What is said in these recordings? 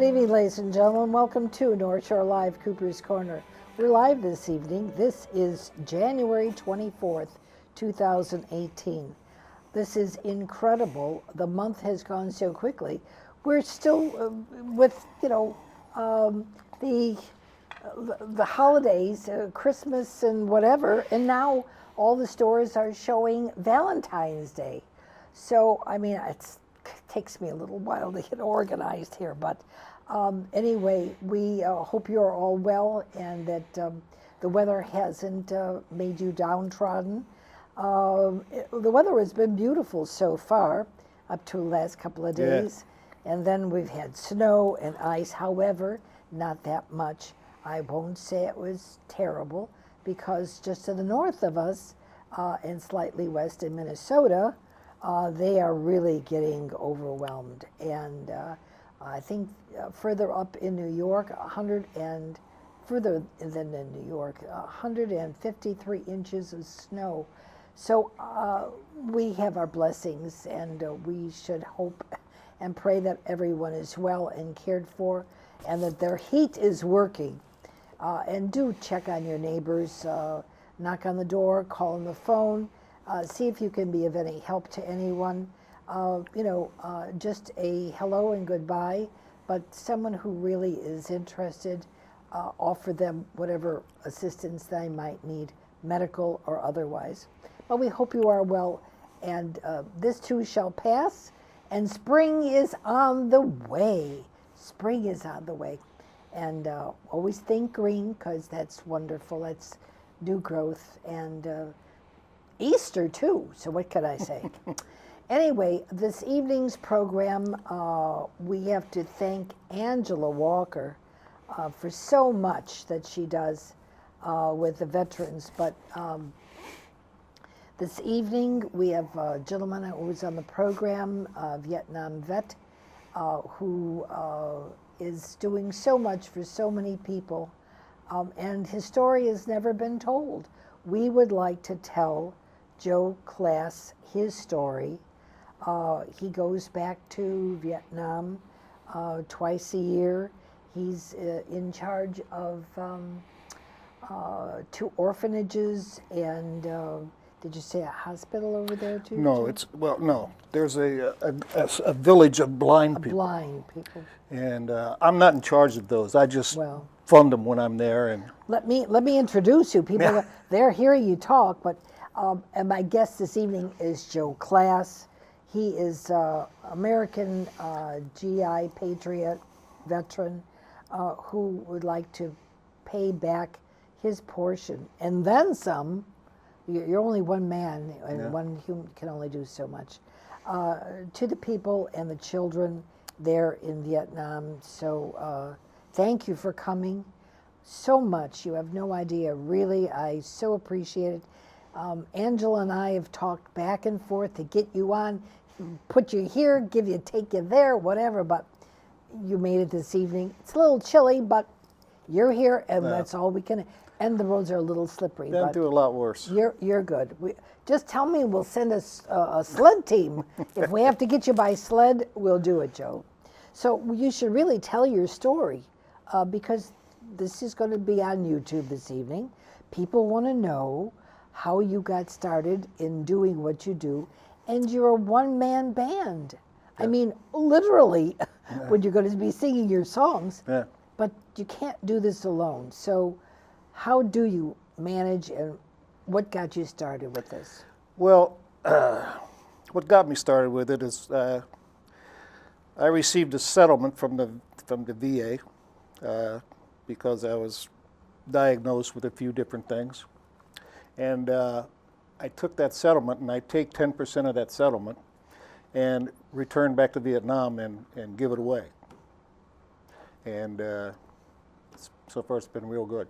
Good evening, ladies and gentlemen. Welcome to North Shore Live, Cooper's Corner. We're live this evening. This is January 24th, 2018. This is incredible. The month has gone so quickly. We're still with, the holidays, Christmas and whatever, and now all the stores are showing Valentine's Day. So, I mean, it takes me a little while to get organized here, but anyway, we hope you're all well and that the weather hasn't made you downtrodden. The weather has been beautiful so far, up to the last couple of days, and then we've had snow and ice. However, not that much. I won't say it was terrible, because just to the north of us and slightly west in Minnesota, they are really getting overwhelmed. And I think further up in New York, further than in New York, 153 inches of snow. So we have our blessings, and we should hope and pray that everyone is well and cared for, and that their heat is working. And do check on your neighbors, knock on the door, call on the phone, see if you can be of any help to anyone. Just a hello and goodbye, but someone who really is interested, offer them whatever assistance they might need, medical or otherwise. But we hope you are well, and this too shall pass, and spring is on the way. Spring is on the way. And always think green, because that's wonderful. That's new growth, and Easter too, so what could I say? Anyway, this evening's program, we have to thank Angela Walker for so much that she does with the veterans. But this evening, we have a gentleman who was on the program, a Vietnam vet, who is doing so much for so many people, and his story has never been told. We would like to tell Joe Class his story. He goes back to Vietnam twice a year. He's in charge of 2 orphanages and did you say a hospital over there too? No, no. There's a village of blind people. Blind people. And I'm not in charge of those. I just fund them when I'm there. And let me introduce you. People, they're hearing you talk, but and my guest this evening is Joe Class. He is American GI Patriot veteran who would like to pay back his portion and then some. You're only one man, and one human can only do so much, to the people and the children there in Vietnam. So thank you for coming so much. You have no idea. Really, I so appreciate it. Angela and I have talked back and forth to get you on, put you here, take you there, whatever, but you made it this evening. It's a little chilly, but you're here, and that's all we can. And the roads are a little slippery. Been through a lot worse. You're good. Just tell me, we'll send a sled team. If we have to get you by sled, we'll do it, Joe. So you should really tell your story, because this is going to be on YouTube this evening. People want to know how you got started in doing what you do, and you're a one-man band. I mean, literally, when you're going to be singing your songs, but you can't do this alone. So how do you manage, and what got you started with this? Well, what got me started with it is I received a settlement from the VA because I was diagnosed with a few different things. And I took that settlement, and I take 10% of that settlement and return back to Vietnam and give it away. And so far it's been real good.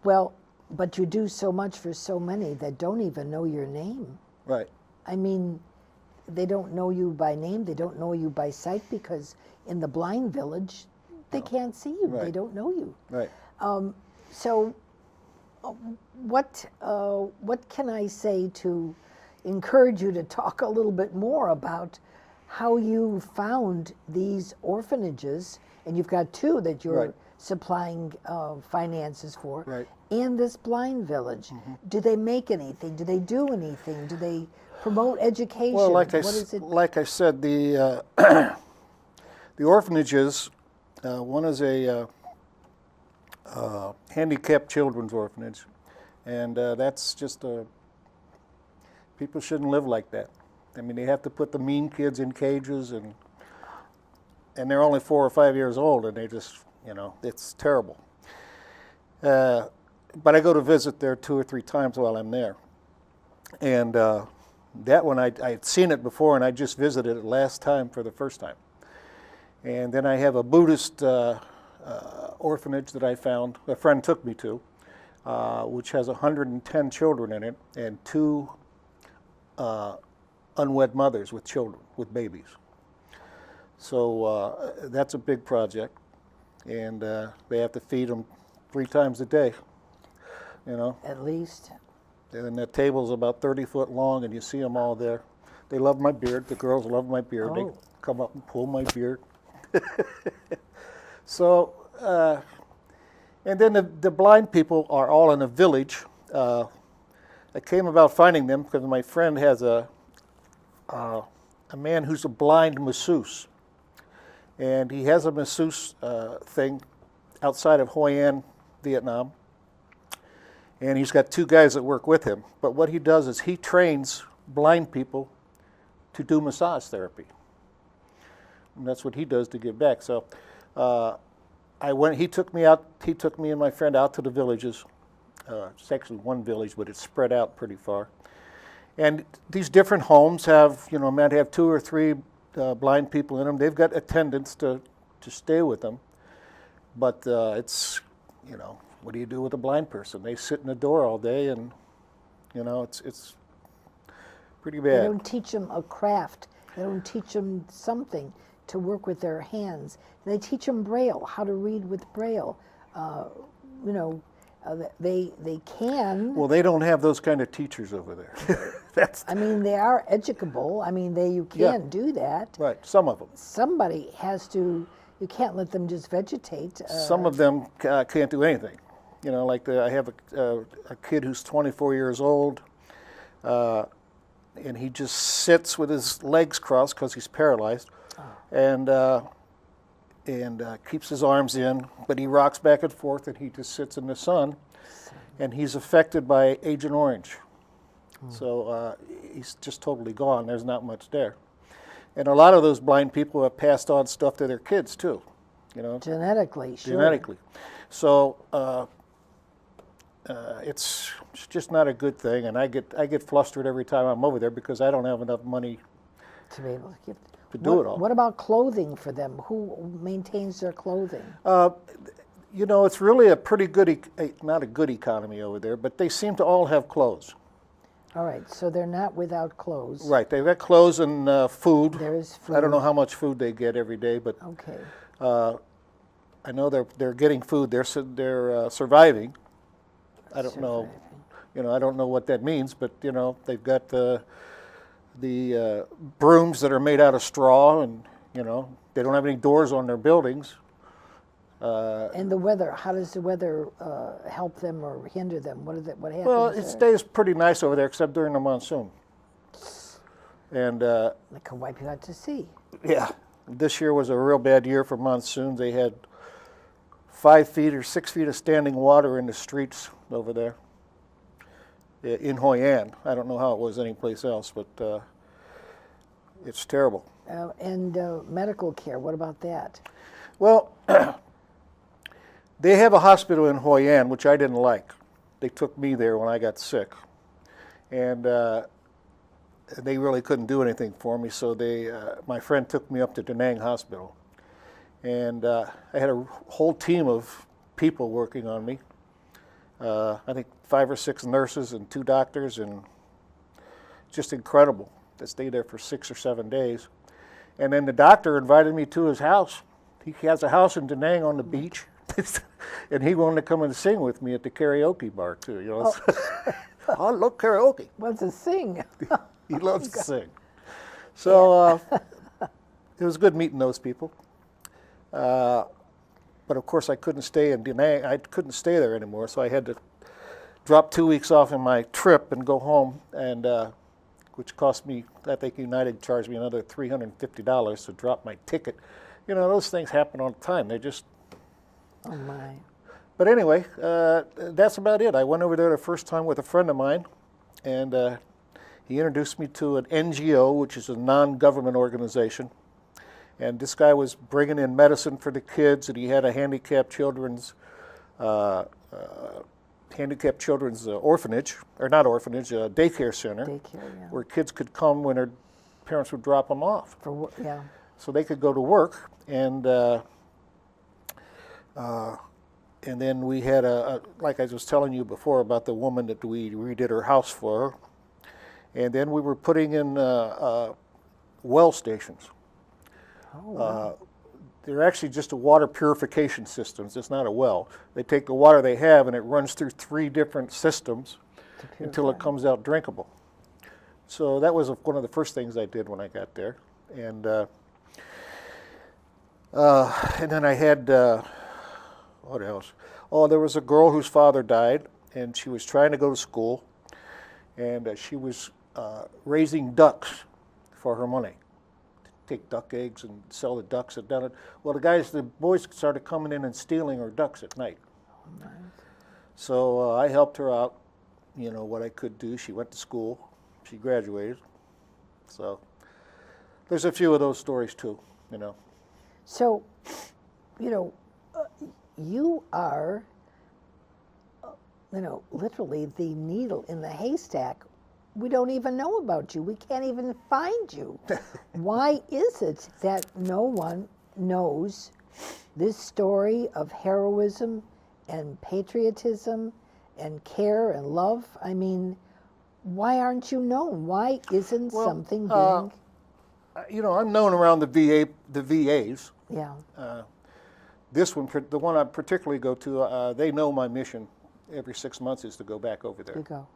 Well, but you do so much for so many that don't even know your name. Right. I mean, they don't know you by name, they don't know you by sight, because in the blind village, they can't see you, they don't know you. Right. So what can I say to encourage you to talk a little bit more about how you found these orphanages, and you've got two that you're Right. supplying finances for, Right. and this blind village. Do they make anything? Do they do anything? Do they promote education? Well, What is it? like I said, the the orphanages. One is a handicapped children's orphanage, and that's just a. People shouldn't live like that. I mean, they have to put the mean kids in cages, and they're only 4 or 5 years old, and they just, it's terrible. But I go to visit there 2 or 3 times while I'm there, and that one I'd seen it before, and I just visited it last time for the first time. And then I have a Buddhist orphanage that I found, a friend took me to, which has 110 children in it, and 2 unwed mothers with children, with babies. So that's a big project, and they have to feed them 3 times a day, At least. And the table's about 30 foot long, and you see them all there. They love my beard. The girls love my beard. They Oh. come up and pull my beard. So, and then the blind people are all in a village. I came about finding them because my friend has a man who's a blind masseuse, and he has a masseuse thing outside of Hoi An, Vietnam, and he's got 2 guys that work with him. But what he does is he trains blind people to do massage therapy, and that's what he does to give back. So I went. He took me out. He took me and my friend out to the villages. It's actually one village, but it's spread out pretty far. And these different homes have, might have 2 or 3 blind people in them. They've got attendants to stay with them. But it's, what do you do with a blind person? They sit in the door all day, and, it's pretty They bad. don't teach them a craft. They don't teach them something to work with their hands. They teach them Braille, how to read with Braille. They can. Well, they don't have those kind of teachers over there. That's I mean, they are educable. I mean, you Yeah. can do that. right. Some of them. Somebody has to. You can't let them just vegetate. Some of them can't do anything. Like I have a kid who's 24 years old, and he just sits with his legs crossed because he's paralyzed, and keeps his arms in, but he rocks back and forth, and he just sits in the sun, and he's affected by Agent Orange. So he's just totally gone. There's not much there. And a lot of those blind people have passed on stuff to their kids too, genetically, sure. genetically. So it's just not a good thing, and I get flustered every time I'm over there because I don't have enough money To be able to give. to do it all. What about clothing for them? Who maintains their clothing? It's really a pretty good, not a good economy over there, but they seem to all have clothes. All right, so they're not without clothes. Right, they've got clothes and food. There is food. I don't know how much food they get every day, but Okay. I know they're getting food. They're surviving. I don't know, I don't know what that means, but they've got the brooms that are made out of straw, and they don't have any doors on their buildings. And the weather, how does the weather help them or hinder them? What happens Well, it there? stays pretty nice over there, except during the monsoon. And They can wipe you out to sea. yeah, this year was a real bad year for monsoons. They had 5 feet or 6 feet of standing water in the streets over there in Hoi An. I don't know how it was anyplace else, but it's terrible. And medical care, what about that? Well, they have a hospital in Hoi An, which I didn't like. They took me there when I got sick, and they really couldn't do anything for me. So my friend took me up to Da Nang Hospital, and I had a whole team of people working on me. I think 5 or 6 nurses and 2 doctors, and just incredible. I stayed there for 6 or 7 days, and then the doctor invited me to his house. He has a house in Da Nang on the beach, and he wanted to come and sing with me at the karaoke bar too. I love karaoke. What's a sing? He loves to sing. So it was good meeting those people. But of course, I couldn't stay in Da Nang. I couldn't stay there anymore, so I had to drop 2 weeks off in my trip and go home, and which cost me, I think United charged me another $350 to drop my ticket. You know, those things happen all the time. They're just. Oh my. But anyway, that's about it. I went over there the first time with a friend of mine, and he introduced me to an NGO, which is a non-government organization. And this guy was bringing in medicine for the kids, and he had a handicapped children's orphanage, or not orphanage, daycare center, Daycare, where kids could come when their parents would drop them off. yeah. So they could go to work, and then we had like I was telling you before about the woman that we redid her house for her, and then we were putting in well stations. Oh, wow. They're actually just a water purification systems. It's not a well. They take the water they have and it runs through 3 different systems until it comes out drinkable. So that was one of the first things I did when I got there, and then I had what else? Oh, there was a girl whose father died, and she was trying to go to school, and she was raising ducks for her money. Take duck eggs and sell the ducks and done it. Well, the boys started coming in and stealing her ducks at night. Oh, nice. So I helped her out, you know, what I could do. She went to school. She graduated. So there's a few of those stories too, you know. So, you know, you are, literally the needle in the haystack. We don't even know about you. We can't even find you. Why is it that no one knows this story of heroism and patriotism and care and love? I mean, why aren't you known? Why isn't something being... You know, I'm known around the VAs. Yeah. This one, the one I particularly go to, they know my mission every 6 months is to go back over there. You go.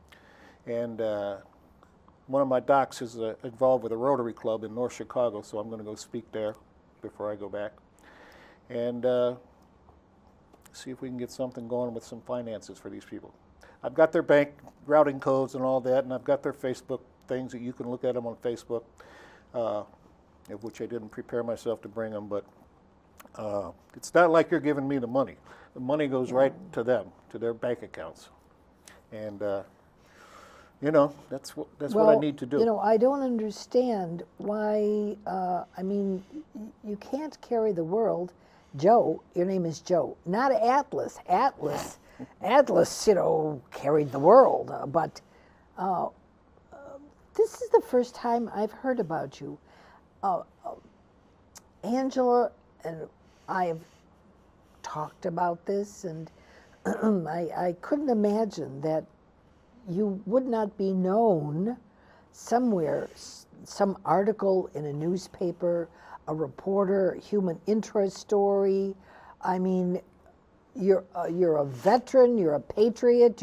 And one of my docs is involved with a Rotary Club in North Chicago, so I'm going to go speak there before I go back. And see if we can get something going with some finances for these people. I've got their bank routing codes and all that, and I've got their Facebook things that you can look at them on Facebook, of which I didn't prepare myself to bring them, but it's not like you're giving me the money. The money goes right to them, to their bank accounts. And you know, that's what I need to do. You know, I don't understand why, I mean, you can't carry the world. Joe, your name is Joe, not Atlas. Atlas, you know, carried the world. But this is the first time I've heard about you. Angela and I have talked about this, and I couldn't imagine that you would not be known somewhere, some article in a newspaper, a reporter, human interest story. I mean, you're a veteran, you're a patriot.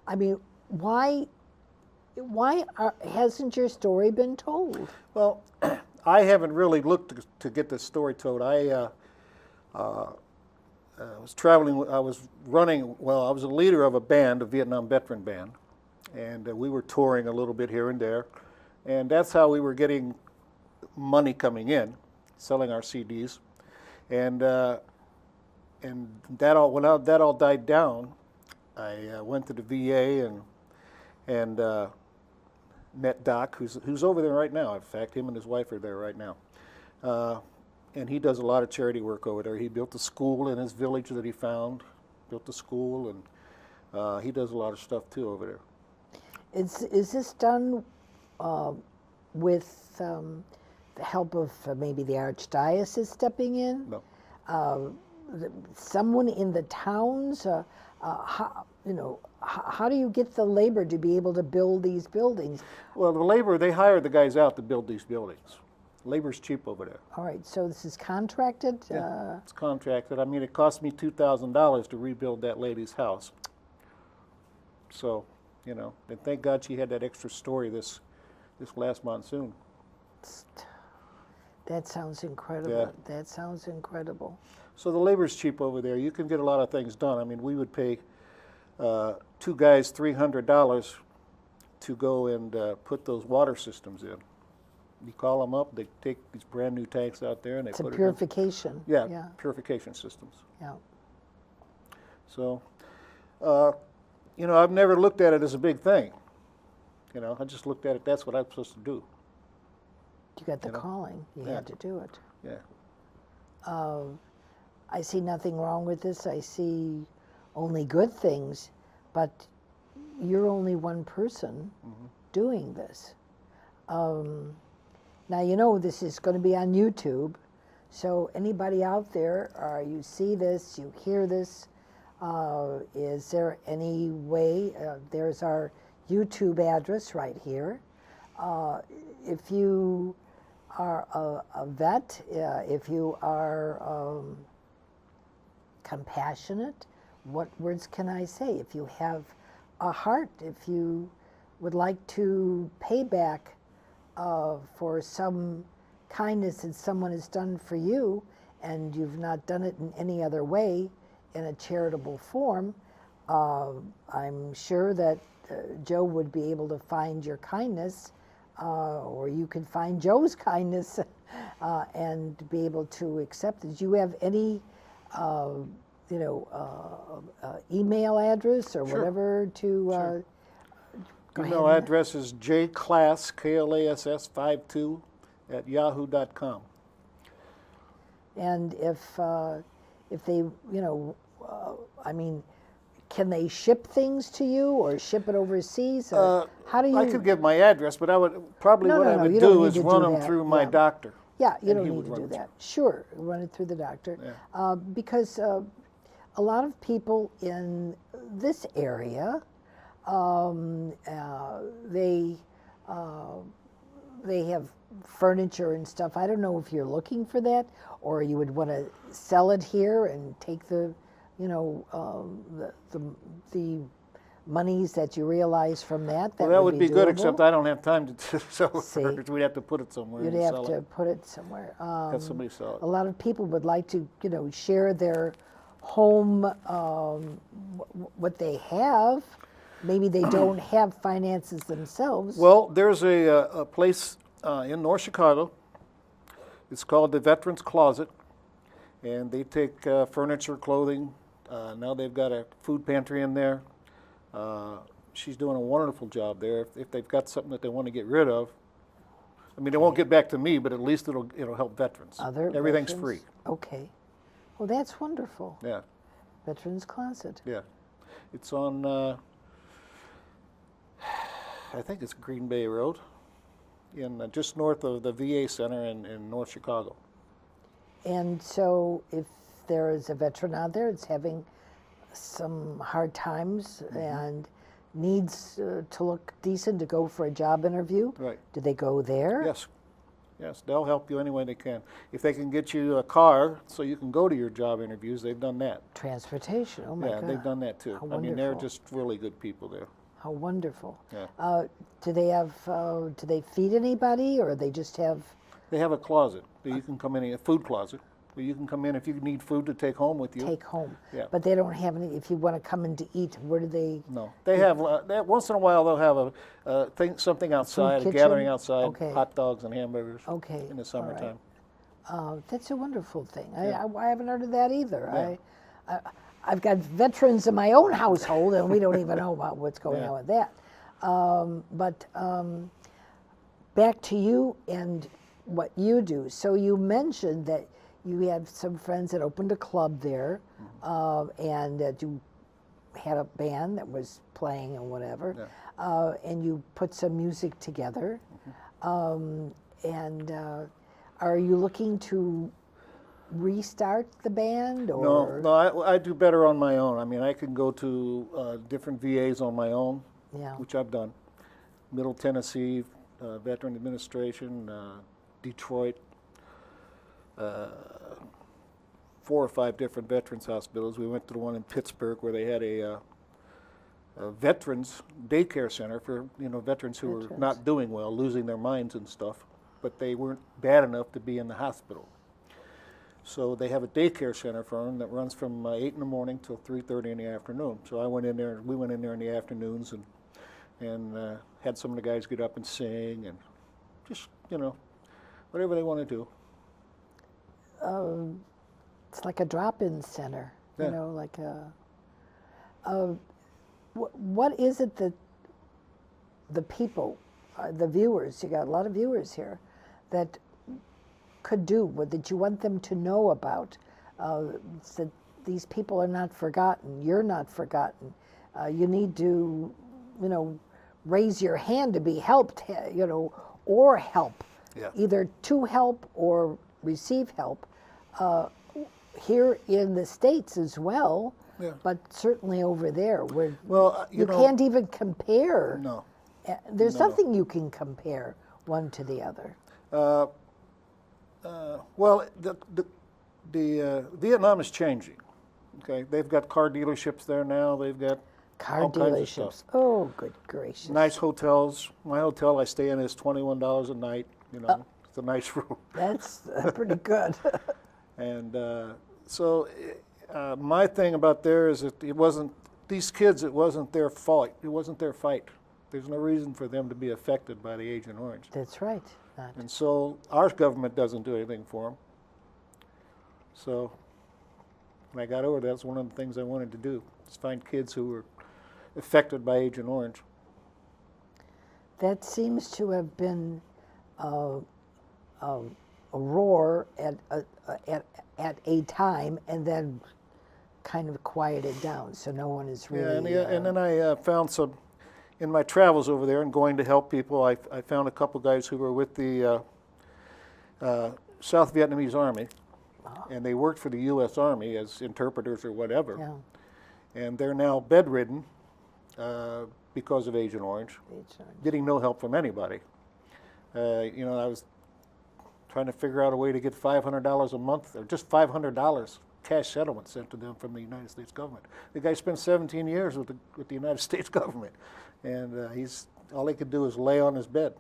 I mean, why hasn't your story been told? Well, I haven't really looked to get this story told. I was traveling. I was running. Well, I was a leader of a band, a Vietnam veteran band. And we were touring a little bit here and there, and that's how we were getting money coming in, selling our CDs, and that all when that all died down, I went to the VA and met Doc, who's over there right now. In fact, him and his wife are there right now, and he does a lot of charity work over there. He built a school in his village that he found, built a school, and he does a lot of stuff too over there. Is this done with the help of maybe the Archdiocese stepping in? No. Someone in the towns? How do you get the labor to be able to build these buildings? Well, the labor, they hire the guys out to build these buildings. Labor's cheap over there. All right, so this is contracted? Yeah, it's contracted. I mean, it cost me $2,000 to rebuild that lady's house. So, you know, and thank God she had that extra story this last monsoon. That sounds incredible. Yeah. That sounds incredible. So the labor's cheap over there. You can get a lot of things done. I mean, we would pay two guys $300 to go and put those water systems in. You call them up, they take these brand new tanks out there and they It's a put it in. purification. Yeah, Yeah. purification systems. Yeah. So, you know, I've never looked at it as a big thing. You know, I just looked at it, that's what I'm supposed to do. You got the You know? calling. You Yeah. had to do it. Yeah. I see nothing wrong with this. I see only good things, but you're only one person doing this. Now, you know, this is going to be on YouTube, so anybody out there, you see this, you hear this, is there any way, there's our YouTube address right here. If you are a vet, if you are compassionate, what words can I say? If you have a heart, if you would like to pay back for some kindness that someone has done for you and you've not done it in any other way in a charitable form, I'm sure that Joe would be able to find your kindness, or you can find Joe's kindness and be able to accept it. Do you have any email address or Sure. whatever to Sure. go Email ahead? address is jclass, KLASS52 at yahoo.com. And if they, I mean, can they ship things to you or ship it overseas? Or how do you? I could give my address, but I would probably No, what no, I no, would you don't do need is to run do them that. through my Yeah. doctor. Yeah, you and don't he need would to run do it that. Sure, run it through the doctor. Yeah. Because a lot of people in this area, they have furniture and stuff. I don't know if you're looking for that, or you would want to sell it here and take the monies that you realize from that. Well, that would be good, doable. except I don't have time to sell the See. furniture. We'd have to put it somewhere You'd and have sell to it. put it somewhere. Have somebody sell A it. lot of people would like to, share their home, what they have. Maybe they don't have finances themselves. Well, there's a place in North Chicago. It's called the Veterans Closet, and they take furniture, clothing. Now they've got a food pantry in there. She's doing a wonderful job there. If they've got something that they want to get rid of, I mean, it won't get back to me, but at least it'll help veterans. Everything's veterans? free. Okay. Well, that's wonderful. Yeah, Veterans Closet. yeah. It's on, I think it's Green Bay Road, in just north of the VA Center in North Chicago. And so if there is a veteran out there that's having some hard times and needs to look decent to go for a job interview, Right. do they go there? Yes, yes, they'll help you any way they can. If they can get you a car so you can go to your job interviews, they've done that. Transportation, oh my Yeah, God. they've done that too. How I mean, they're wonderful. just really good people there. How wonderful. Yeah. Do they feed anybody, or they just have, They have a closet that you can come in, a food closet, where you can come in if you need food to take home with you. take home? Yeah. But they don't have any, if you want to come in to eat, where do they? No, they have, once in a while they'll have something outside, a kitchen? gathering outside, Okay. hot dogs and hamburgers Okay. in the all right. summertime. That's a wonderful thing. Yeah. I haven't heard of that either. Yeah. I've got veterans in my own household, and we don't even know about what's going Yeah. on with that. But back to you and what you do. So you mentioned that you had some friends that opened a club there, and that you had a band that was playing and whatever, and you put some music together. And are you looking to restart the band, or? No, I do better on my own. I mean, I can go to different VAs on my own, Yeah. which I've done. Middle Tennessee, Veteran Administration, Detroit, 4 or 5 different veterans hospitals. We went to the one in Pittsburgh where they had a veterans daycare center for veterans who were Veterans. not doing well, losing their minds and stuff. but they weren't bad enough to be in the hospital. So they have a daycare center for them that runs from 8 in the morning till 3:30 in the afternoon. So I went in there. We went in there in the afternoons and had some of the guys get up and sing and just whatever they want to do. It's like a drop-in center, Yeah. like what is it that the people, the viewers, you got a lot of viewers here, that could do, that you want them to know about, that these people are not forgotten, you're not forgotten. You need to, raise your hand to be helped, or help, Yeah. either to help or receive help. Here in the States as well, Yeah. but certainly over there, where Well, you can't even compare. No. There's No. nothing you can compare one to the other. Well, the Vietnam is changing. Okay, they've got car dealerships there now. They've got Car all kinds of dealerships. stuff. Oh, good gracious. Nice hotels. My hotel I stay in is $21 a night. It's a nice room. That's pretty good. And so my thing about there is that it wasn't these kids. It wasn't their fault. It wasn't their fight. There's no reason for them to be affected by the Agent Orange. That's right. Not. And so our government doesn't do anything for them. So when I got over there, that's one of the things I wanted to do, is find kids who were affected by Agent Orange. That seems to have been a roar at a time, and then kind of quieted down, so no one is really. Yeah, and then I found some, in my travels over there and going to help people, I found a couple guys who were with the South Vietnamese Army, and they worked for the U.S. Army as interpreters or whatever, Yeah, and they're now bedridden because of Agent Orange, getting no help from anybody. I was trying to figure out a way to get $500 a month, or just $500 cash settlement sent to them from the United States government. The guy spent 17 years with the United States government, and he's all he could do is lay on his bed.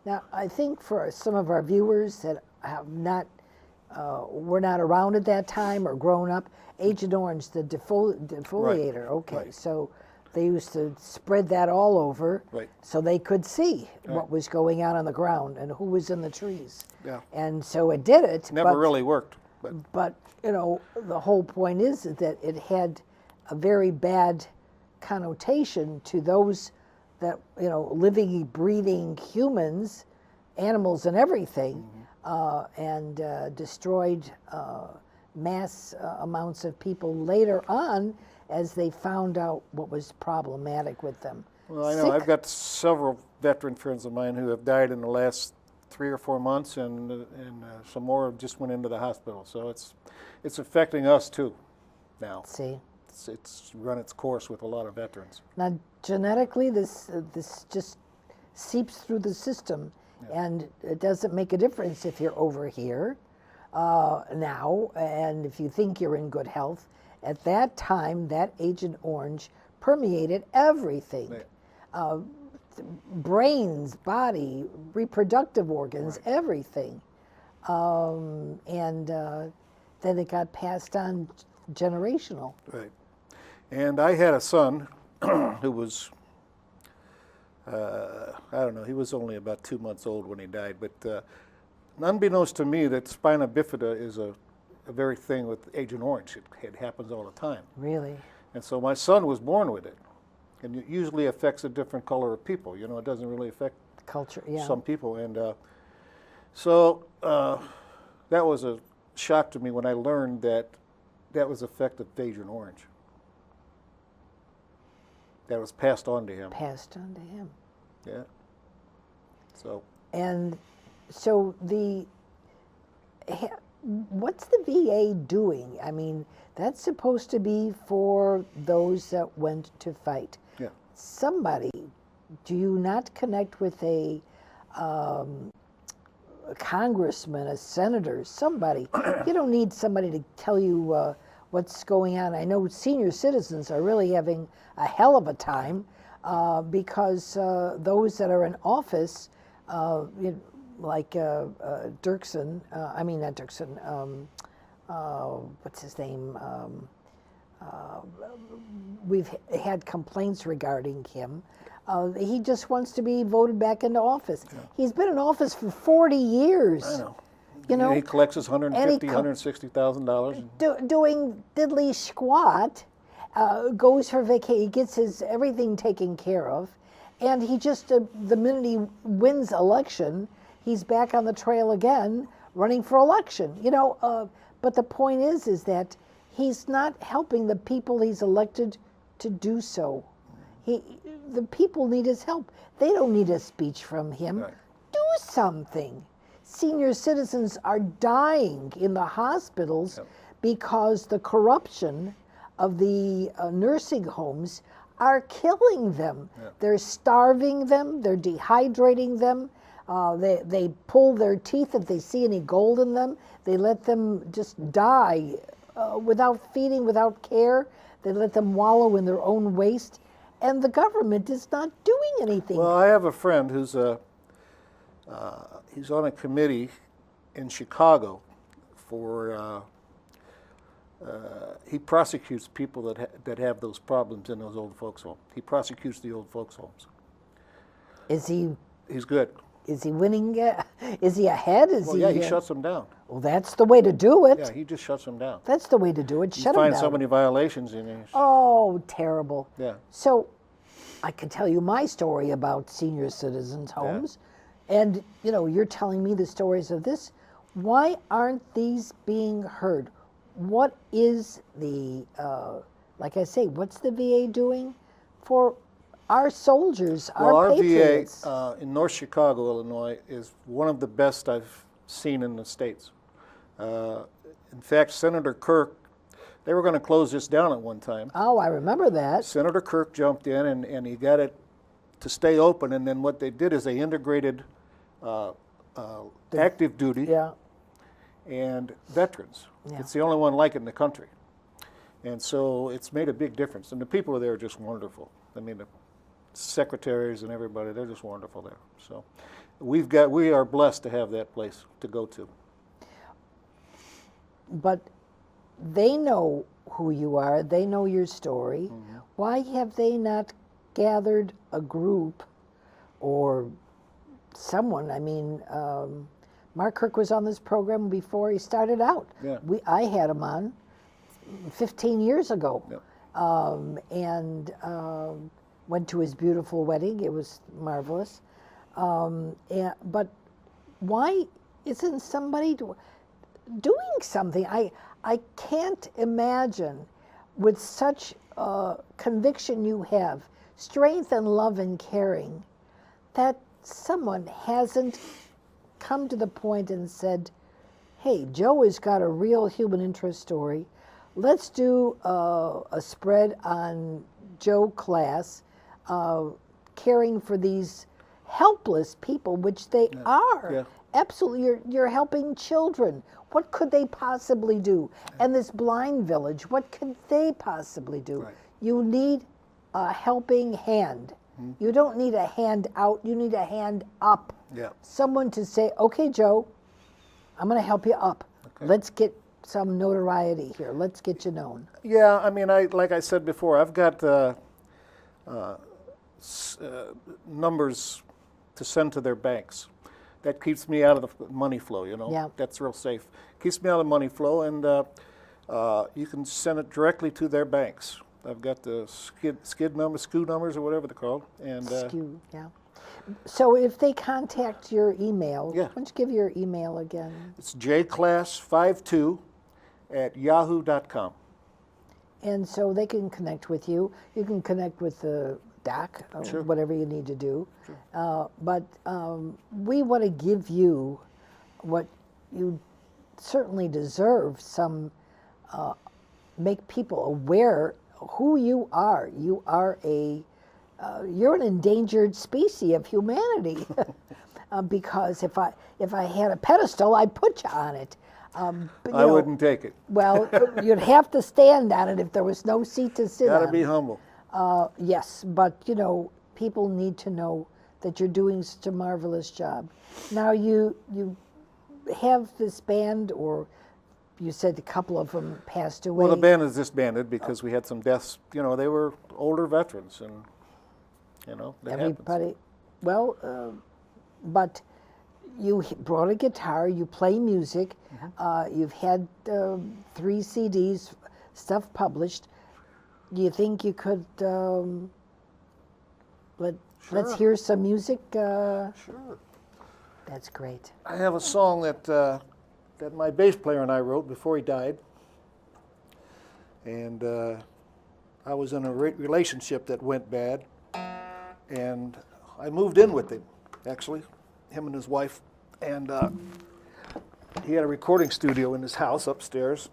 Now, I think for some of our viewers that have not, were not around at that time or grown up, Agent Orange, the defoliator. Okay, right. so they used to spread that all over, Right. so they could see what was going on the ground and who was in the trees. Yeah. And so it did it. Never really worked, but But the whole point is that it had a very bad connotation to those that living, breathing humans, animals, and everything, and destroyed mass amounts of people later on as they found out what was problematic with them. well, I know I've got several veteran friends of mine who have died in the last 3 or 4 months, and some more just went into the hospital. So it's affecting us too now. See, It's run its course with a lot of veterans. now genetically, this just seeps through the system, and it doesn't make a difference if you're over here now, and if you think you're in good health. At that time, that Agent Orange permeated everything. Right. Brains, body, reproductive organs, everything. And then it got passed on generational. Right. And I had a son who was, I don't know, he was only about 2 months old when he died, but unbeknownst to me, that spina bifida is a very thing with Agent Orange. It happens all the time. Really? And so my son was born with it. And it usually affects a different color of people. It doesn't really affect Culture, yeah. some people. And so that was a shock to me when I learned that was effective Agent Orange. That was passed on to him. Passed on to him. Yeah. So And so what's the VA doing? I mean, that's supposed to be for those that went to fight. yeah. Somebody, do you not connect with a congressman, a senator, somebody? You don't need somebody to tell you what's going on. I know senior citizens are really having a hell of a time because those that are in office Dirksen, I mean not Dirksen, what's his name? We've had complaints regarding him. He just wants to be voted back into office. Yeah. He's been in office for 40 years. I know. You know, he collects his $150,000, $160,000. Doing diddly squat, goes for vacation, he gets his everything taken care of, and he just, the minute he wins election, he's back on the trail again, running for election. You know, but the point is that he's not helping the people he's elected to do so. The people need his help. They don't need a speech from him. Right. Do something. Senior citizens are dying in the hospitals because the corruption of the nursing homes are killing them. They're starving them, they're dehydrating them, they pull their teeth if they see any gold in them, they let them just die without feeding, without care, they let them wallow in their own waste, and the government is not doing anything. Well, I have a friend who's he's on a committee in Chicago for, he prosecutes people that have those problems in those old folks' homes. He prosecutes the old folks' homes. Is he? He's good. Is he winning? Is he ahead? He shuts them down. Well, that's the way to do it. Yeah, he just shuts them down. That's the way to do it. Shut them down. Find so many violations in it. Oh, terrible. Yeah. So, I could tell you my story about senior citizens' homes, and you know, you're telling me the stories of this. Why aren't these being heard? What is the, like I say, what's the VA doing for our soldiers, our patriots? Our VA in North Chicago, Illinois, is one of the best I've seen in the States. In fact, Senator Kirk, they were going to close this down at one time. Oh, I remember that. Senator Kirk jumped in and he got it to stay open, and then what they did is they integrated active duty and veterans. Yeah. It's the only one like it in the country. And so it's made a big difference. And the people there are just wonderful. I mean, the secretaries and everybody, they're just wonderful there. So we are blessed to have that place to go to. But they know who you are. They know your story. Mm-hmm. Why have they not gathered a group or someone? I mean, Mark Kirk was on this program before he started out. Yeah. I had him on 15 years ago, went to his beautiful wedding. It was marvelous. But why isn't somebody doing something? I can't imagine, with such conviction you have, strength and love and caring, that someone hasn't come to the point and said, hey, Joe has got a real human interest story. Let's do a spread on Joe Class, caring for these helpless people, which they are. Yeah. Absolutely, you're helping children. What could they possibly do? And this blind village, what could they possibly do? Right. You need a helping hand. You don't need a hand out, you need a hand up. Yeah. Someone to say, okay, Joe, I'm going to help you up. Okay. Let's get some notoriety here. Let's get you known. Yeah, I mean, like I said before, I've got numbers to send to their banks. That keeps me out of the money flow, you know. Yeah. That's real safe. Keeps me out of the money flow, and you can send it directly to their banks. I've got the SCU numbers, or whatever they're called. And SCU, yeah. So if they contact your email, yeah. Why don't you give your email again? It's jclass52@yahoo.com. And so they can connect with you. You can connect with the doc, sure. Whatever you need to do. Sure. But we want to give you what you certainly deserve, make people aware who you are. You are you're an endangered species of humanity. Because if I had a pedestal, I'd put you on it. But, I wouldn't take it. Well, you'd have to stand on it if there was no seat to sit on. Gotta be humble. Yes, but you know, people need to know that you're doing such a marvelous job. Now you have this band, or you said a couple of them passed away. Well, the band is disbanded because we had some deaths. You know, they were older veterans, and you know, that happens. Everybody, well, but you brought a guitar, you play music, you've had 3 CDs, stuff published. Do you think you could let's Sure. hear some music? Sure. That's great. I have a song that my bass player and I wrote before he died, and I was in a relationship that went bad, and I moved in with him, actually, him and his wife, and he had a recording studio in his house upstairs,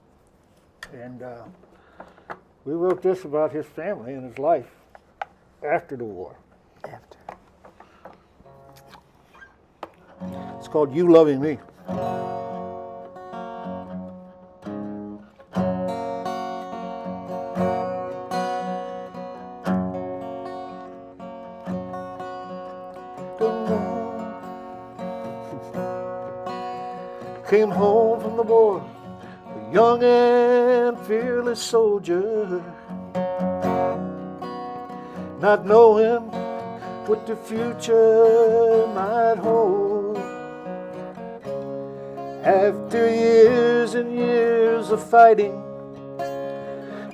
and we wrote this about his family and his life after the war. After. It's called You Loving Me. Came home from the war, a young and fearless soldier, not knowing what the future might hold. After years and years of fighting,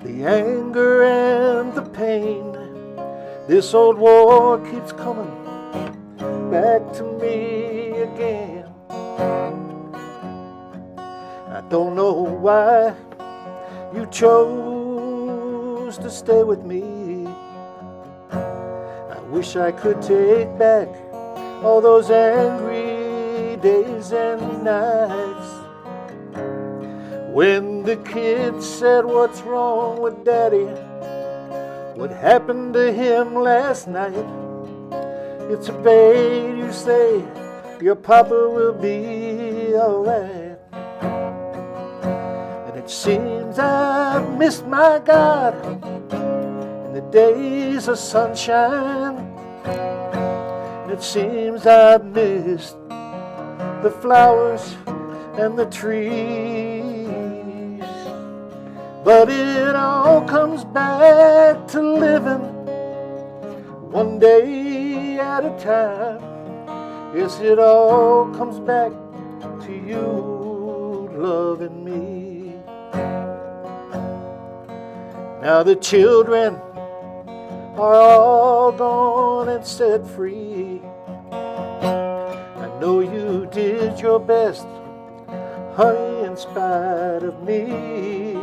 the anger and the pain, this old war keeps coming back to me again. I don't know why you chose to stay with me. I wish I could take back all those angry days and nights when the kids said, "What's wrong with Daddy? What happened to him last night?" It's a bait, you say, your papa will be alright. And it seems I've missed my God in the days of sunshine. And it seems I've missed the flowers and the trees. But it all comes back to living one day at a time. Yes, it all comes back to you loving me. Now the children are all gone and set free. I know you did your best, honey, in spite of me.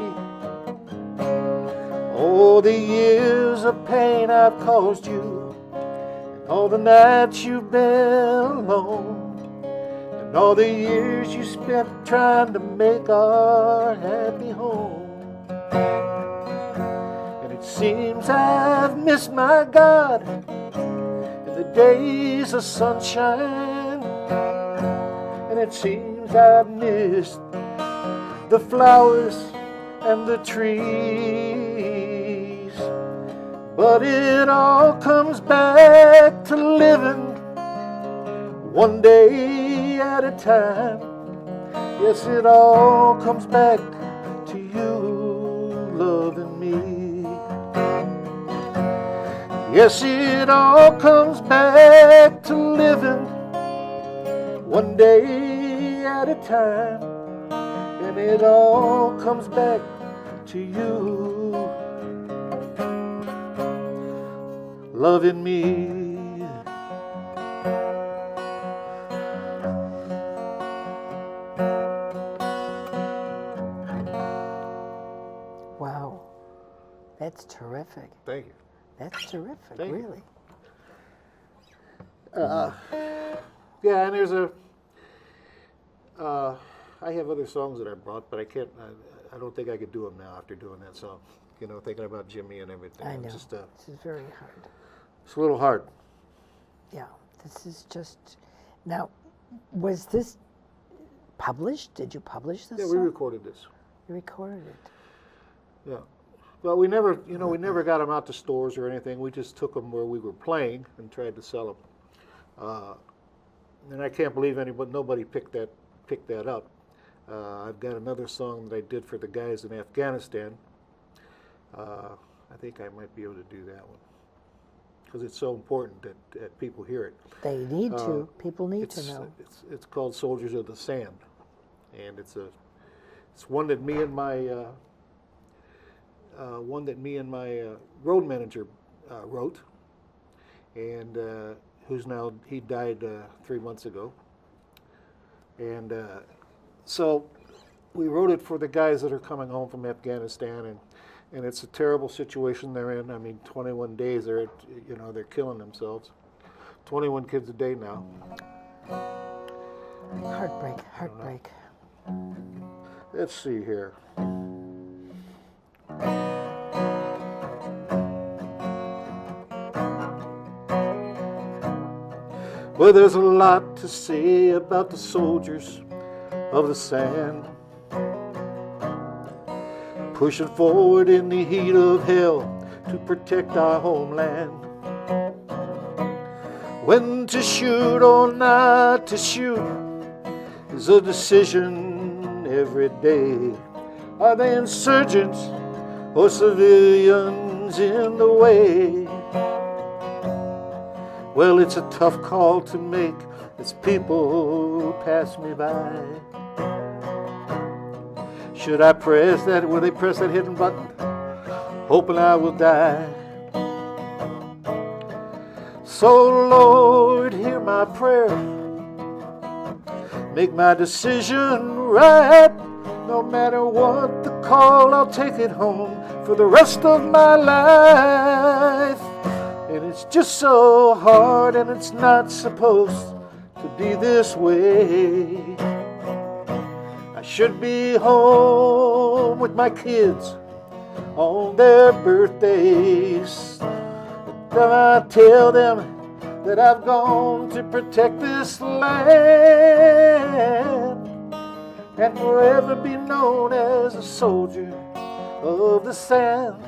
All the years of pain I've caused you, and all the nights you've been alone, and all the years you spent trying to make our happy home. And it seems I've missed my God in the days of sunshine. And it seems I've missed the flowers and the trees. But it all comes back to living one day at a time. Yes, it all comes back to you loving me. Yes, it all comes back to living one day at a time. And it all comes back to you loving me. Wow, that's terrific. Thank you. That's terrific, Thank you. really. Yeah, and there's I have other songs that I brought, but I can't. I don't think I could do them now after doing that song. You know, thinking about Jimmy and everything. I know. It's just, This is very hard. it's a little hard. Yeah, this is just. Now, was this published? Did you publish this Yeah, we song? recorded this. You recorded it. Yeah. Well, we never got them out to stores or anything. We just took them where we were playing and tried to sell them. And I can't believe nobody picked that up. I've got another song that I did for the guys in Afghanistan. I think I might be able to do that one because it's so important that people hear it. They need to. People need to know. It's called "Soldiers of the Sand," and it's one that me and my road manager wrote, and he died 3 months ago, and so we wrote it for the guys that are coming home from Afghanistan, and it's a terrible situation they're in. I mean, 21 days they're killing themselves. 21 kids a day now. Heartbreak. Let's see here. Well, there's a lot to say about the soldiers of the sand, pushing forward in the heat of hell to protect our homeland. When to shoot or not to shoot is a decision every day. Are they insurgents or civilians in the way? Well, it's a tough call to make as people pass me by. Should I press that? Will they press that hidden button, hoping I will die? So Lord, hear my prayer. Make my decision right. No matter what the call, I'll take it home for the rest of my life. And it's just so hard, and it's not supposed to be this way. I should be home with my kids on their birthdays. But I tell them that I've gone to protect this land and forever be known as a soldier of the sand.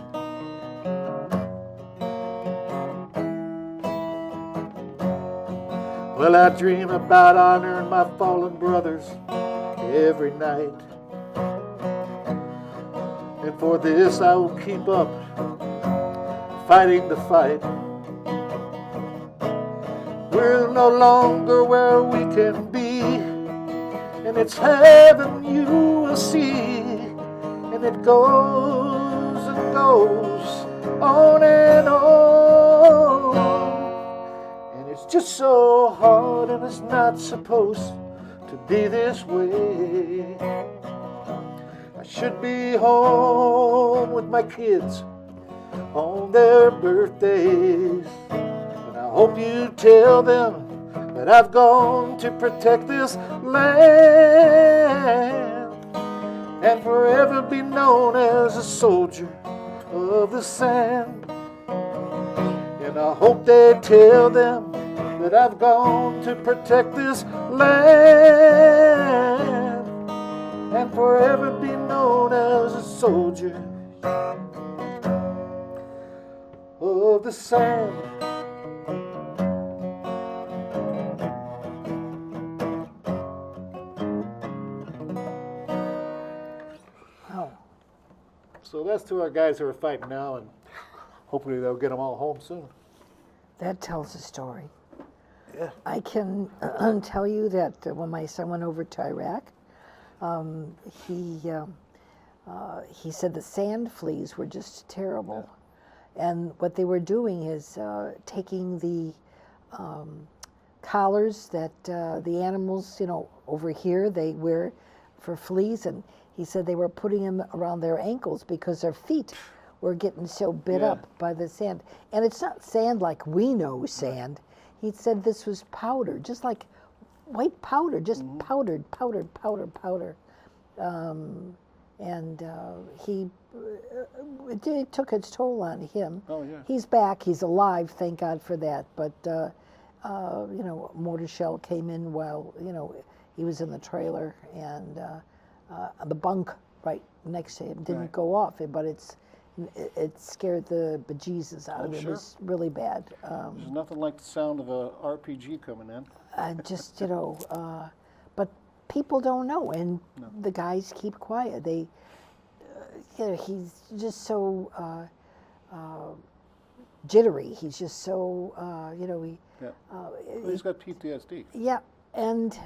Well, I dream about honoring my fallen brothers every night, and for this I will keep up fighting the fight. We're no longer where we can be, and it's heaven you will see, and it goes and goes on and on. And it's just so hard, and it's not supposed to be this way. I should be home with my kids on their birthdays. And I hope you tell them that I've gone to protect this land and forever be known as a soldier of the sand. And I hope they tell them that I've gone to protect this land and forever be known as a soldier of the sand. Wow. So that's to our guys who are fighting now, and hopefully they'll get them all home soon. That tells a story. Yeah. I can tell you that when my son went over to Iraq, he said the sand fleas were just terrible. And what they were doing is taking the collars that the animals, over here they wear for fleas, and he said they were putting them around their ankles because their feet were getting so bit up by the sand. And it's not sand like we know sand. He said this was powder, just like white powder, just powder. It took its toll on him. Oh, yeah. He's back, he's alive, thank God for that. But, mortar shell came in while, he was in the trailer, and the bunk right next to him didn't go off, but it's It scared the bejesus out of me. It sure. was really bad. There's nothing like the sound of a RPG coming in. Just, but people don't know, and the guys keep quiet. They, he's just so jittery. He's just so, Yeah. Well, he's got PTSD. yeah, and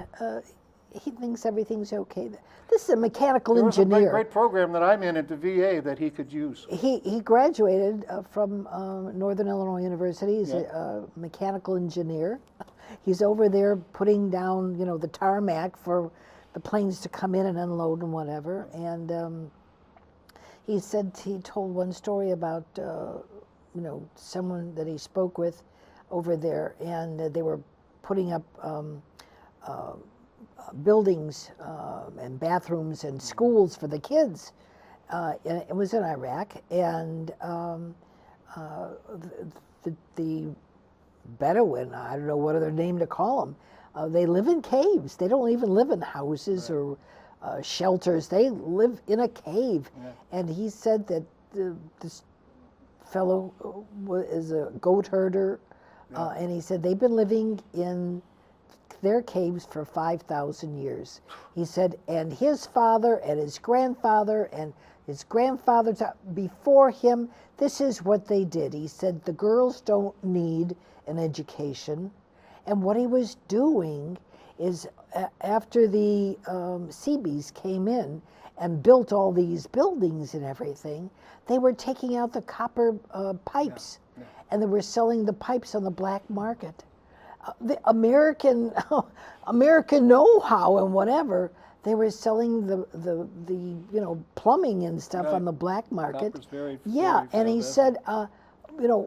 he thinks everything's okay. This is a mechanical There was a engineer. great program that I'm in at the VA that he could use. He graduated from Northern Illinois University. He's a mechanical engineer. He's over there putting down, the tarmac for the planes to come in and unload and whatever. And he told one story about, someone that he spoke with over there, and they were putting up buildings and bathrooms and schools for the kids. It was in Iraq, and the Bedouin, I don't know what other name to call them, they live in caves. They don't even live in houses or shelters. They live in a cave. Yeah. And he said that this fellow is a goat herder, and he said they've been living in their caves for 5,000 years. He said, and his father and his grandfather and his grandfather before him, this is what they did. He said the girls don't need an education. And what he was doing is after the Seabees came in and built all these buildings and everything, they were taking out the copper pipes, and they were selling the pipes on the black market. The American know-how and whatever, they were selling the plumbing and stuff on the black market. Copper's very, yeah, very and he valuable. said,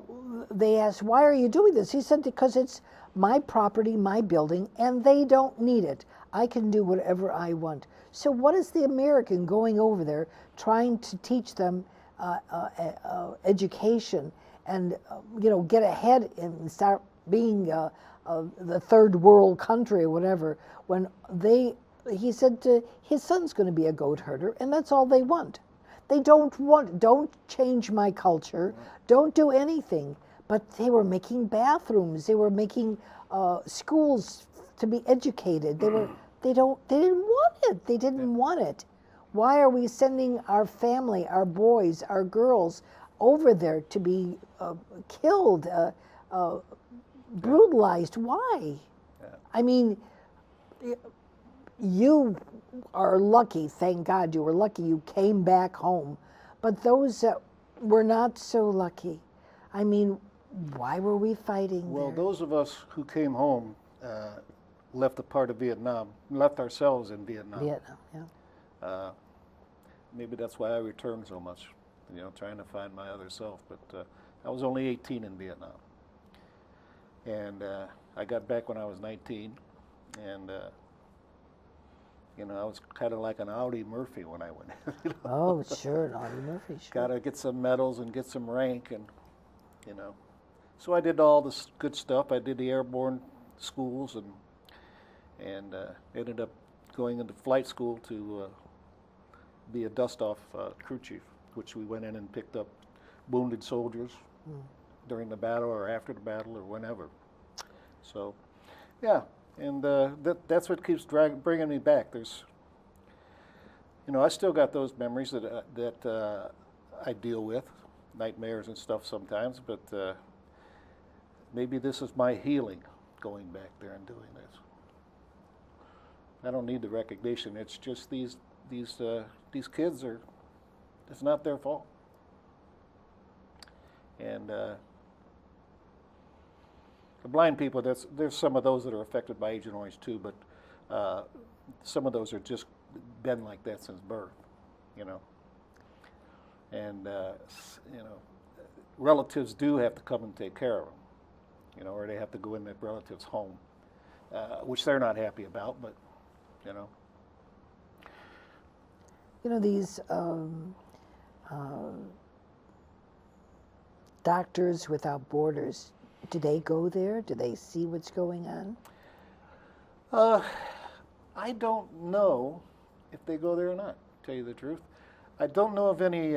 they asked, why are you doing this? He said, because it's my property, my building, and they don't need it. I can do whatever I want. So what is the American going over there trying to teach them education and get ahead and start being the third world country or whatever, when he said his son's going to be a goat herder, and that's all they want. They don't change my culture, don't do anything. But they were making bathrooms, they were making schools to be educated. They didn't want it. They didn't want it. Why are we sending our family, our boys, our girls over there to be killed, brutalized? Why? Yeah. I mean, you are lucky, thank God you were lucky you came back home. But those that were not so lucky, I mean, why were we fighting Well, there? those of us who came home left a part of Vietnam, left ourselves in Vietnam. Vietnam, yeah. Maybe that's why I returned so much, trying to find my other self. But I was only 18 in Vietnam. And I got back when I was 19. And, I was kind of like an Audie Murphy when I went. Oh, sure, Audie Murphy, sure. Got to get some medals and get some rank. And, So I did all this good stuff. I did the airborne schools and ended up going into flight school to be a dust-off crew chief, which we went in and picked up wounded soldiers during the battle or after the battle or whenever. So, yeah, and that's what keeps bringing me back. There's, I still got those memories that I deal with, nightmares and stuff sometimes, but maybe this is my healing, going back there and doing this. I don't need the recognition. It's just these kids it's not their fault. And the blind people, there's some of those that are affected by Agent Orange too, but some of those are just been like that since birth, And relatives do have to come and take care of them, or they have to go in their relative's home, which they're not happy about, but, These Doctors Without Borders, do they go there? Do they see what's going on? I don't know if they go there or not, to tell you the truth. I don't know of any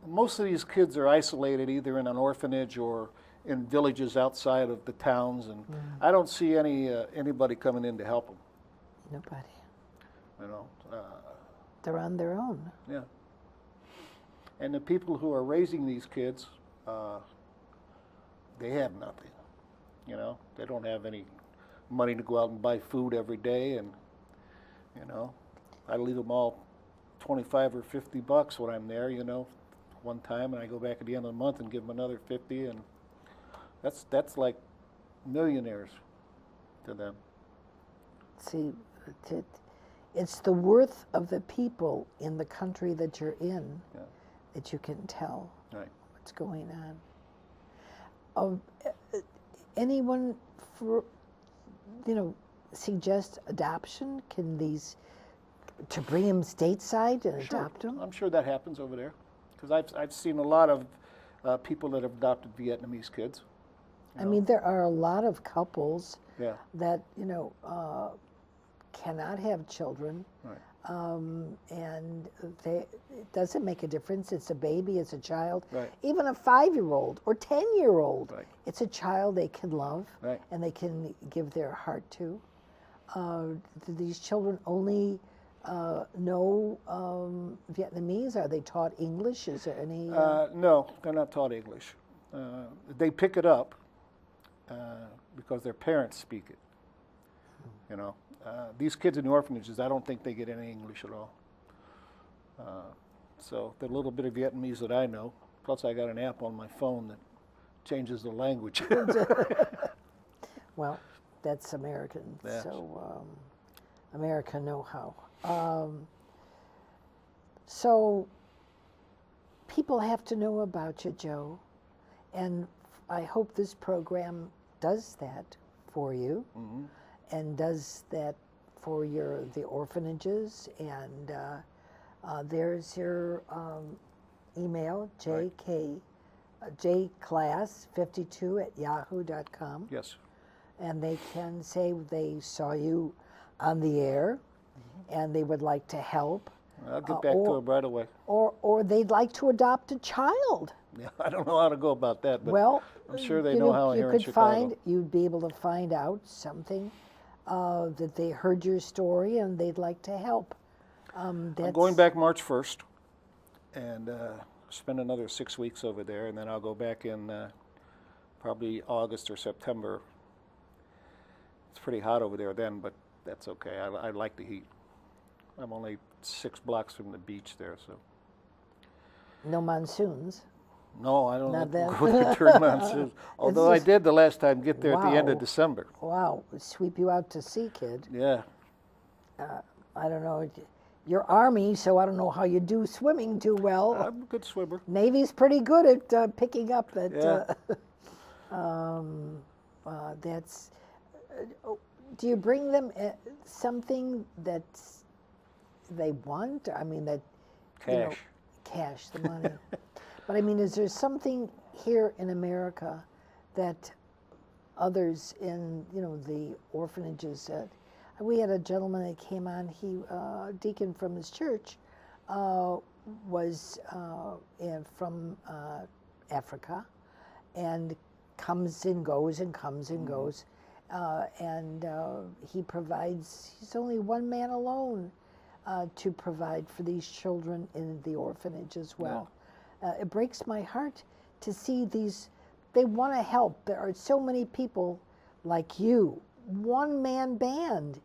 most of these kids are isolated either in an orphanage or in villages outside of the towns, and I don't see anybody coming in to help them. Nobody. You know, They're on their own. yeah. And the people who are raising these kids, they have nothing. You know, they don't have any money to go out and buy food every day, and you know, I leave them all 25 or 50 bucks when I'm there. You know, one time, and I go back at the end of the month and give them another 50, and that's like millionaires to them. See, it's the worth of the people in the country that you're in Yeah. that you can tell Right. what's going on. Anyone suggest adoption? Can these, to bring them stateside and Sure. adopt them? I'm sure that happens over there, because I've seen a lot of people that have adopted Vietnamese kids. I mean, there are a lot of couples Yeah. that cannot have children, Right. and it doesn't make a difference. It's a baby, it's a child, Right. even a 5-year-old or 10-year-old. Right. It's a child they can love, Right. and they can give their heart to. Do these children only know Vietnamese? Are they taught English? Is there any? No, they're not taught English. They pick it up because their parents speak it. You know, these kids in the orphanages, I don't think they get any English at all. So the little bit of Vietnamese that I know, plus I got an app on my phone that changes the language. Well, that's American. Yes. So American know-how. So people have to know about you, Joe, and I hope this program does that for you, and does that for the orphanages. And there's your email, jclass52@yahoo.com. Yes. And they can say they saw you on the air and they would like to help, I'll get back to them right away. or they'd like to adopt a child. Yeah, I don't know how to go about that, but Well, I'm sure they know how here in could Chicago. you'd be able to find out something that they heard your story and they'd like to help. I'm going back March 1st and spend another 6 weeks over there, and then I'll go back in probably August or September. It's pretty hot over there then, but that's okay. I like the heat. I'm only 6 blocks from the beach there, so. No monsoons. No, I don't Not go that- there during monsoons. Although I just- did the last time get there at the end of Wow. December. Wow, sweep you out to sea, kid. Yeah. I don't know. You're Army, so I don't know how you do swimming too well. I'm a good swimmer. Navy's pretty good at picking up that. Yeah. That's. Do you bring them something that they want? I mean, that. Cash. Cash, the money. But I mean, is there something here in America that others in the orphanages that we had a gentleman that came on. He deacon from his church was from Africa, and comes and goes and comes and goes, and he provides. He's only one man alone to provide for these children in the orphanage as well. It breaks my heart to see these. They want to help. There are so many people like you, one-man band,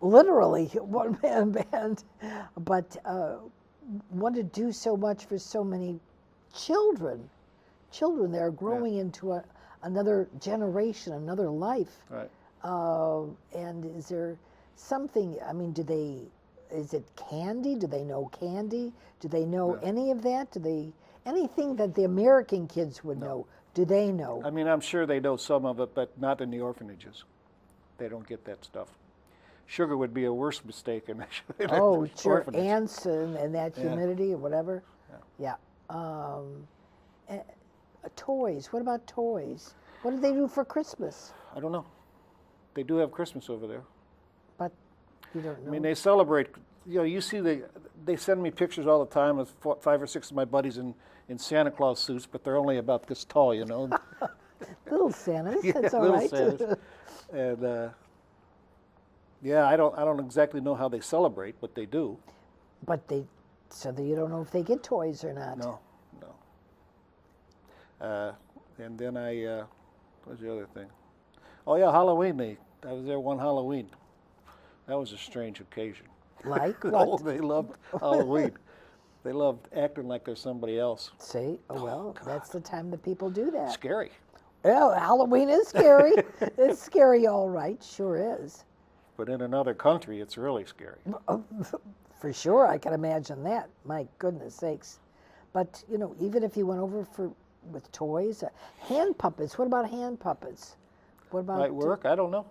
literally one-man band, but want to do so much for so many children. Children that are growing into another generation, another life. Right. And is there something, I mean, is it candy? Do they know candy? Do they know any of that? Anything that the American kids would know, do they know? I mean, I'm sure they know some of it, but not in the orphanages. They don't get that stuff. Sugar would be a worse mistake in the Oh, sure, orphanage. ants and that humidity or whatever. Yeah. Toys, what about toys? What do they do for Christmas? I don't know. They do have Christmas over there. But you don't know. I mean, they celebrate you see they send me pictures all the time of 5 or 6 of my buddies in Santa Claus suits, but they're only about this tall, you know. Little Santas, Yeah, that's all little right. Santas. And yeah, I don't exactly know how they celebrate, but they do. But so that you don't know if they get toys or not. No. And then what was the other thing? Oh yeah, Halloween. I was there one Halloween. That was a strange occasion. Like Oh, what? they loved Halloween. They loved acting like they're somebody else. See, well, that's the time that people do that. Scary. Oh, Halloween is scary. It's scary, all right, sure is. But in another country, it's really scary. For sure, I can imagine that. My goodness sakes. But, even if you went over with toys, hand puppets, what about hand puppets? What about... Might work, I don't know.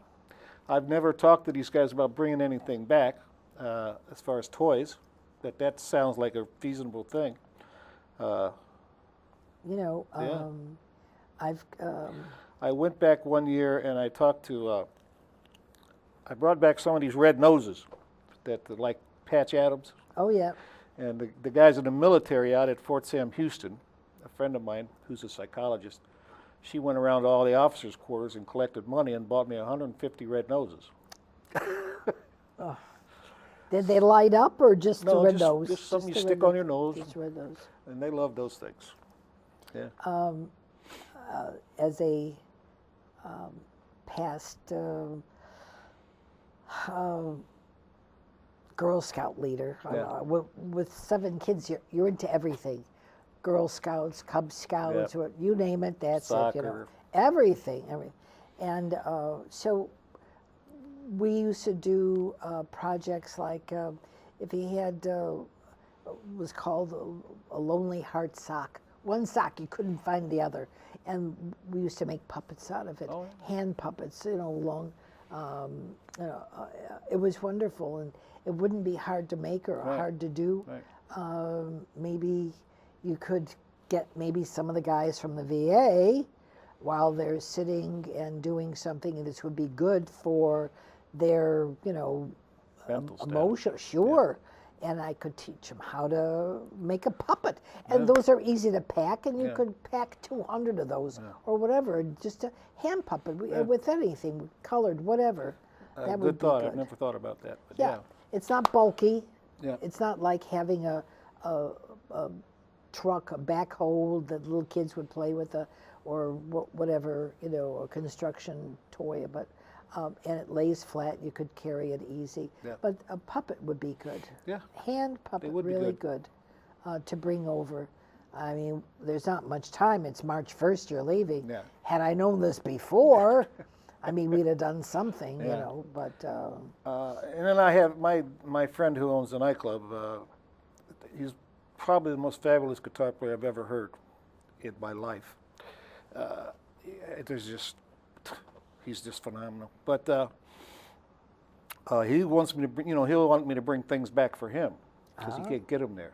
I've never talked to these guys about bringing anything back as far as toys. That sounds like a feasible thing. Yeah. I went back one year and I talked to, I brought back some of these red noses that like Patch Adams. Oh, yeah. And the guys in the military out at Fort Sam Houston, a friend of mine who's a psychologist, she went around to all the officers' quarters and collected money and bought me 150 red noses. Did they light up or just the No, red nose? just something you the stick red on your nose, Just red nose. and they love those things. Yeah. As a past Girl Scout leader, Yeah. with 7 kids, you're into everything. Girl Scouts, Cub Scouts, Yep. you name it, that's it. Soccer. Everything. And so we used to do projects like if he had was called a Lonely Heart Sock. One sock, you couldn't find the other, and we used to make puppets out of it, Oh. hand puppets, long. It was wonderful, and it wouldn't be hard to make or Right. hard to do. Right. Maybe you could get some of the guys from the VA while they're sitting and doing something, and this would be good for their, Mental status. emotion. Sure. And I could teach them how to make a puppet. And those are easy to pack, and you Yeah. could pack 200 of those or whatever, just a hand puppet with anything, colored, whatever. That would Good be thought. good. I've never thought about that. But Yeah. It's not bulky. Yeah. It's not like having a truck, a backhoe that little kids would play with, or whatever, a construction toy. But and it lays flat. You could carry it easy. Yeah. But a puppet would be good. Yeah. Hand puppet would be really good to bring over. I mean, there's not much time. It's March 1st. You're leaving. Yeah. Had I known this before, I mean, we'd have done something, Yeah. But And then I have my friend who owns the nightclub. He's probably the most fabulous guitar player I've ever heard in my life. He's just phenomenal. But he wants me to bring, he'll want me to bring things back for him because he can't get them there.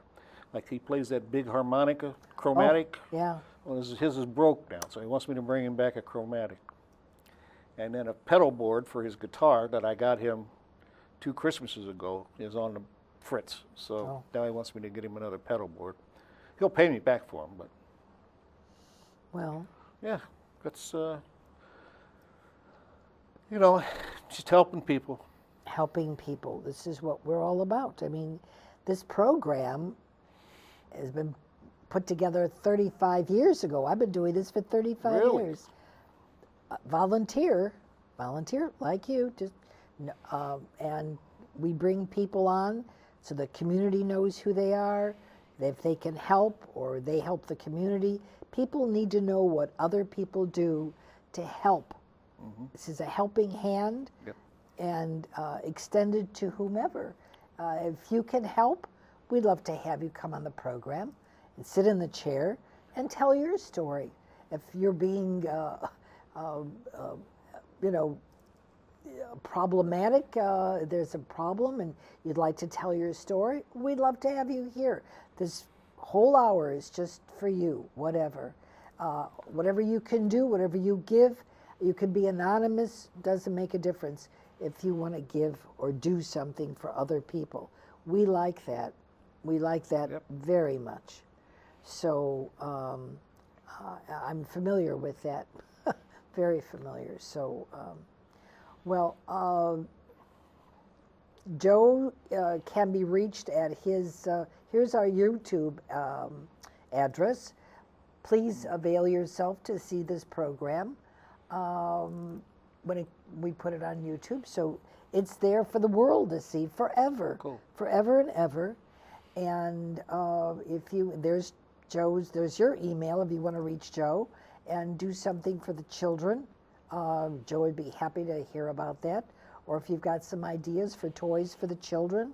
Like he plays that big harmonica, chromatic. yeah. Well, his is broke now, so he wants me to bring him back a chromatic. And then a pedal board for his guitar that I got him 2 Christmases ago is on the fritz. So now he wants me to get him another pedal board. He'll pay me back for them, but Well, yeah, that's just helping people. helping people. This is what we're all about. I mean, this program has been put together 35 years ago. I've been doing this for 35 Really? years. Volunteer like you, and we bring people on so the community knows who they are, if they can help or they help the community. People need to know what other people do to help. This is a helping hand. Yep. And extended to whomever. If you can help, we'd love to have you come on the program and sit in the chair and tell your story. If you're being, problematic, there's a problem and you'd like to tell your story, we'd love to have you here. This whole hour is just for you, whatever. Whatever you can do, whatever you give, you can be anonymous, doesn't make a difference. If you want to give or do something for other people, we like that. We like that Yep. very much. So I'm familiar with that, very familiar. So, Joe can be reached at his, here's our YouTube address. Please avail yourself to see this program we put it on YouTube. So it's there for the world to see forever, Cool. forever and ever. And there's your email if you want to reach Joe and do something for the children. Joe would be happy to hear about that. Or if you've got some ideas for toys for the children,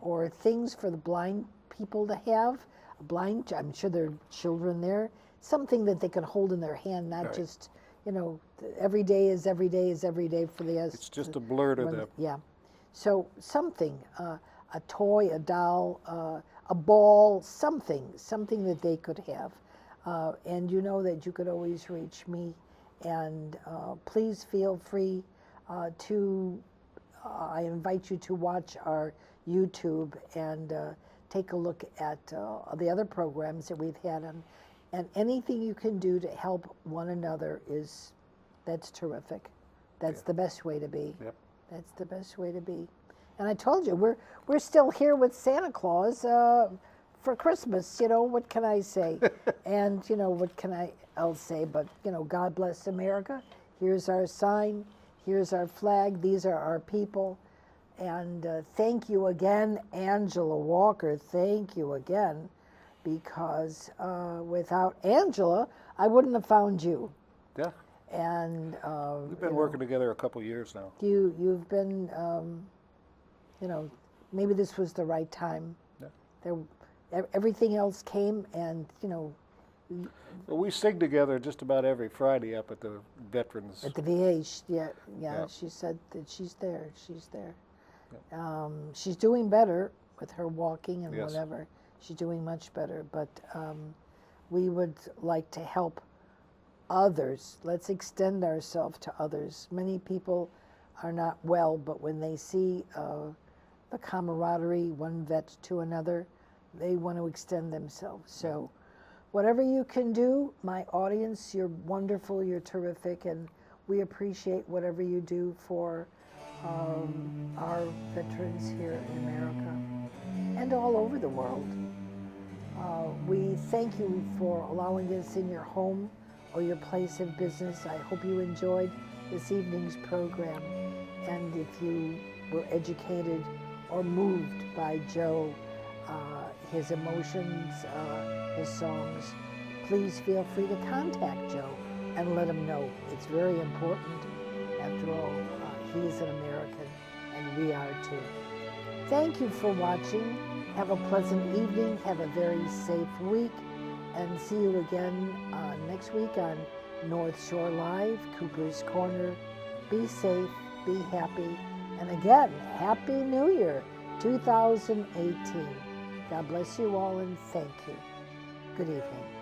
or things for the blind people to have, I'm sure there are children there, something that they can hold in their hand, not just, every day is every day is every day for the. It's just a blur to them. Yeah. So something, a toy, a doll, a ball, something that they could have. And you know that you could always reach me. And please feel free I invite you to watch our YouTube and take a look at the other programs that we've had. And anything you can do to help one another that's terrific. That's the best way to be. Yep. That's the best way to be. And I told you, we're still here with Santa Claus for Christmas. What can I say? And what can I else say? But God bless America. Here's our sign. Here's our flag. These are our people. And thank you again, Angela Walker. Thank you again, because without Angela, I wouldn't have found you. Yeah. And We've been working together a couple years now. You've been, maybe this was the right time. Yeah. Everything else came, and Well, we sing together just about every Friday up at the Veterans. at the VA. Yeah. Yeah. She said that she's there. She's there. Yeah. She's doing better with her walking and Yes. whatever. She's doing much better. But we would like to help others. Let's extend ourselves to others. Many people are not well, but when they see the camaraderie, one vet to another, they want to extend themselves. So whatever you can do, my audience, you're wonderful, you're terrific, and we appreciate whatever you do for our veterans here in America and all over the world. We thank you for allowing us in your home or your place of business. I hope you enjoyed this evening's program. And if you were educated or moved by Joe, his emotions, his songs, please feel free to contact Joe and let him know. It's very important. After all, he is an American, and we are too. Thank you for watching. Have a pleasant evening. Have a very safe week. And see you again next week on North Shore Live, Cooper's Corner. Be safe, be happy. And again, Happy New Year 2018. God bless you all, and thank you. Good evening.